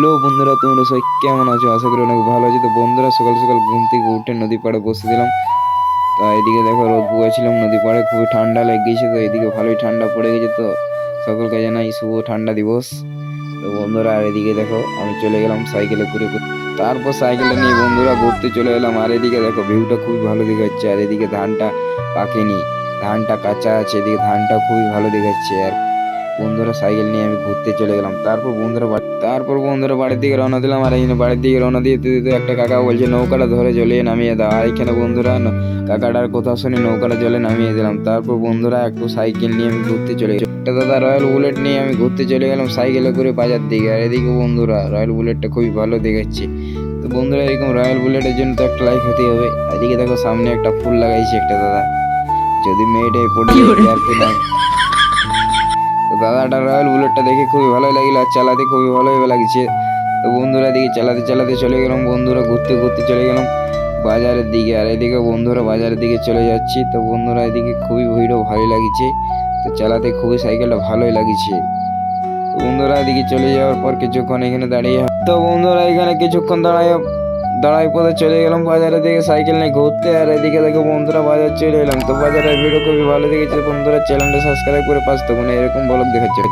Hello বন্ধুরা, তোমরা সবাই কেমন আছো? আশা করি অনেক ভালো আছো। তো বন্ধুরা, সকাল সকাল ঘুম থেকে উঠে নদী পাড়ে বসে দিলাম। তো এদিকে দেখো রোদ পুয়াছিলাম, নদী পাড়ে খুবই ঠান্ডা লেগে গেছে। তো এদিকে ভালোই ঠান্ডা পড়ে গেছে। তো সকলকে জানাই শুভ ঠান্ডা দিবস। তো বন্ধুরা, আর এদিকে দেখো আমি চলে গেলাম সাইকেলে করে করে। তারপর সাইকেলটা নিয়ে বন্ধুরা ঘুরতে চলে এলাম। আর এদিকে দেখো ভিউটা খুবই ভালো দেখাচ্ছে। আর এদিকে ধানটা পাকেনি, ধানটা কাঁচা আছে। এদিকে ধানটা খুবই ভালো দেখাচ্ছে। আর বন্ধুরা সাইকেল নিয়ে আমি ঘুরতে চলে গেলাম। তারপর বন্ধুরা বাড়ির দিকে রওনা দিলাম। আর এইখানে বাড়ির দিকে রওনা দিয়ে দিতে দিতে একটা কাকা বলছে নৌকাটা ধরে জলে নামিয়ে দাও। আর এখানে বন্ধুরা কাকাটার কথা শুনে নৌকাটা জলে নামিয়ে দিলাম। তারপর বন্ধুরা একটু সাইকেল নিয়ে আমি ঘুরতে চলে গেলাম। একটা দাদা রয়্যাল বুলেট নিয়ে আমি ঘুরতে চলে গেলাম সাইকেলে করে বাজার দিকে। আর এদিকে বন্ধুরা রয়্যাল বুলেটটা খুবই ভালো দেখাচ্ছে। তো বন্ধুরা, এরকম রয়্যাল বুলেটের জন্য তো একটা লাইক হতে হবে। এদিকে দেখো সামনে একটা ফুল লাগাইছে একটা দাদা, যদি মেয়েটাই পড়ে যায় আর কি নাই। তো দাদাটা রয়্যাল বুলেটটা দেখে খুবই ভালোই লাগলো, আর চালাতে খুবই ভালোই লাগছে। তো বন্ধুরা এদিকে চালাতে চালাতে চলে গেলাম, বন্ধুরা ঘুরতে ঘুরতে চলে গেলাম বাজারের দিকে। আর এদিকে বন্ধুরা বাজারের দিকে চলে যাচ্ছি। তো বন্ধুরা এদিকে খুবই ভিড়ও ভালোই লাগছে। তো চালাতে খুবই সাইকেলটা ভালোই লাগছে। তো বন্ধুরা এদিকে চলে যাওয়ার পর কিছুক্ষণ এখানে দাঁড়িয়ে, তো বন্ধুরা এখানে কিছুক্ষণ দাঁড়াই পথে চলে গেলাম বাজারের দিকে সাইকেল নিয়ে ঘুরতে। আর এদিকে দেখো বন্ধুরা বাজার চলে এলাম। তো বাজারের ভিডিও খুবই ভালো দেখেছে বন্ধুরা, চ্যানেলটা সাবস্ক্রাইব করে পাঁচ তখন এরকম ব্লগ দেখাচ্ছে।